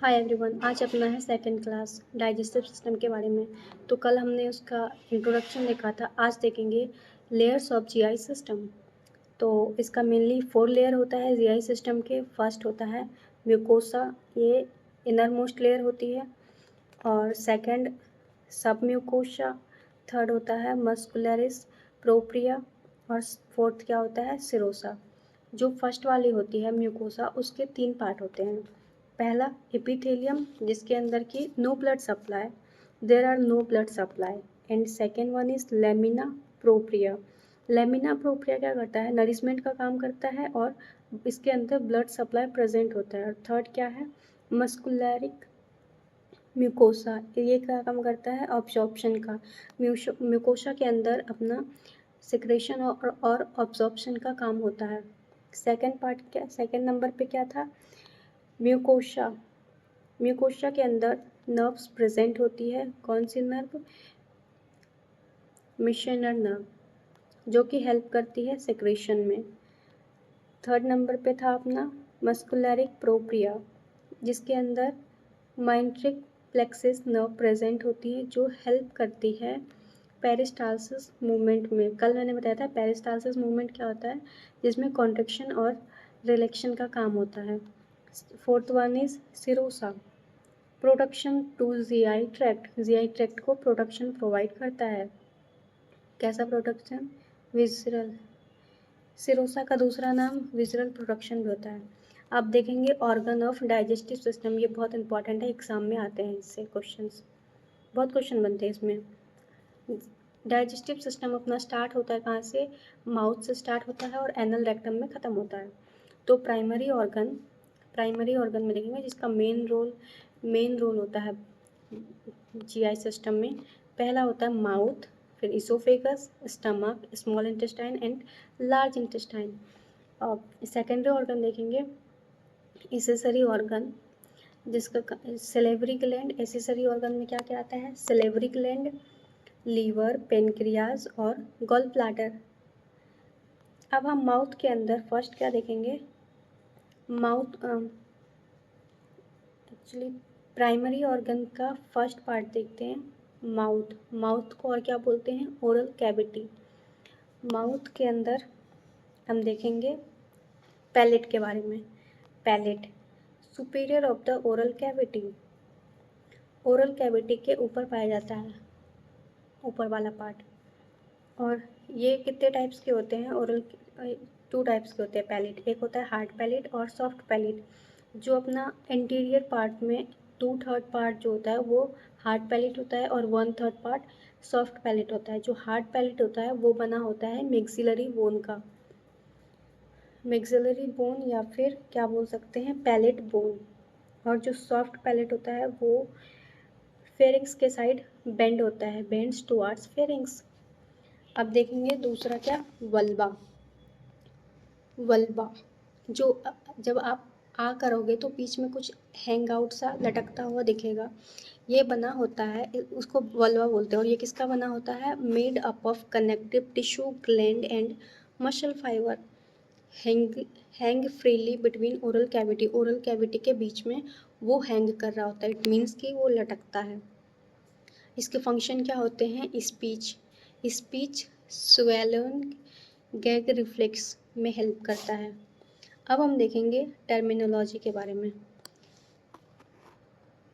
Hi everyone, आज अपना है सेकंड क्लास डाइजेस्टिव सिस्टम के बारे में। तो कल हमने उसका इंट्रोडक्शन देखा था। आज देखेंगे लेयर्स ऑफ जीआई सिस्टम। तो इसका मेनली 4 लेयर होता है जीआई सिस्टम के। फर्स्ट होता है म्यूकोसा, ये इनर मोस्ट लेयर होती है। और सेकंड सब म्यूकोसा, थर्ड होता है मस्कुलरिस प्रोप्रिया, और फोर्थ क्या होता है सिरोसा। जो फर्स्ट वाली होती है म्यूकोसा, उसके 3 पार्ट होते हैं। पहला एपिथेलियम, जिसके अंदर की no blood supply, there are no blood supply. And second one is lamina propria. Lamina propria क्या करता है, नरिशमेंट का काम करता है और इसके अंदर ब्लड सप्लाई प्रेजेंट होता है। और थर्ड क्या है, मस्कुलरिक म्यूकोसा, ये क्या काम करता है, ऑब्जॉर्प्शन का। म्यूकोसा के अंदर अपना सिक्रेशन और ऑब्जॉर्प्शन का काम होता है। सेकेंड पार्ट क्या, सेकेंड नंबर पे क्या था, म्यूकोसा। म्यूकोसा के अंदर नर्व्स प्रेजेंट होती है। कौन सी नर्व, मिशनर नर्व, जो कि हेल्प करती है सेक्रेशन में। थर्ड नंबर पे था अपना मस्कुलरिक प्रोप्रिया, जिसके अंदर माइंट्रिक प्लेक्सिस नर्व प्रेजेंट होती है, जो हेल्प करती है पेरिस्टालसिस मूवमेंट में। कल मैंने बताया था पेरिस्टालसिस मूवमेंट क्या होता है, जिसमें कॉन्ट्रैक्शन और रिलैक्शन का काम होता है। Fourth one is serosa, production to GI tract, GI tract को प्रोडक्शन प्रोवाइड करता है। कैसा प्रोडक्शन, विजरल। सिरोसा का दूसरा नाम विजरल प्रोडक्शन भी होता है। अब देखेंगे ऑर्गन ऑफ डाइजेस्टिव सिस्टम, ये बहुत इंपॉर्टेंट है, एग्जाम में आते हैं इससे क्वेश्चंस, बहुत क्वेश्चन बनते हैं इसमें। डाइजेस्टिव सिस्टम अपना स्टार्ट होता है कहाँ से, माउथ से स्टार्ट होता है और एनल रेक्टम में ख़त्म होता है। तो प्राइमरी ऑर्गन में देखेंगे जिसका मेन रोल होता है जीआई सिस्टम में। पहला होता है माउथ, फिर oesophagus, stomach, small intestine and large intestine. और सेकेंडरी ऑर्गन देखेंगे एसेसरी ऑर्गन, जिसका सेलेवरी ग्लैंड। एसेसरी ऑर्गन में क्या क्या आता है, सेलेवरी ग्लैंड, लीवर, पेनक्रियाज और गॉल ब्लैडर। अब हम माउथ के अंदर फर्स्ट क्या देखेंगे, माउथ एक्चुअली प्राइमरी ऑर्गन का फर्स्ट पार्ट देखते हैं माउथ। माउथ को और क्या बोलते हैं, ओरल कैविटी। माउथ के अंदर हम देखेंगे पैलेट के बारे में। Palate superior of the oral cavity, oral cavity के ऊपर पाया जाता है, ऊपर वाला पार्ट। और ये कितने टाइप्स के होते हैं, ओरल 2 टाइप्स के होते हैं पैलेट। एक होता है हार्ड पैलेट और सॉफ्ट पैलेट। जो अपना इंटीरियर पार्ट में 2/3 पार्ट जो होता है वो हार्ड पैलेट होता है और 1/3 पार्ट सॉफ्ट पैलेट होता है। जो हार्ड पैलेट होता है वो बना होता है मैक्सिलरी बोन का, मैक्सिलरी बोन या फिर क्या बोल सकते हैं पैलेट बोन। और जो सॉफ्ट पैलेट होता है वो फेरिंग्स के साइड बेंड होता है, बेंड्स टुवार्ड्स फेरिंग्स। अब देखेंगे दूसरा क्या, वल्वा। वल्वा जो जब आप आ करोगे तो बीच में कुछ हैंग आउट सा लटकता हुआ दिखेगा, ये बना होता है, उसको वल्वा बोलते हैं। और ये किसका बना होता है, made up of connective tissue, gland and muscle fibre, hang freely between oral cavity, oral cavity के बीच में वो हैंग कर रहा होता है, इट मीन्स कि वो लटकता है। इसके फंक्शन क्या होते हैं, स्पीच स्वेलन गैग रिफ्लेक्स में हेल्प करता है। अब हम देखेंगे टर्मिनोलॉजी के बारे में।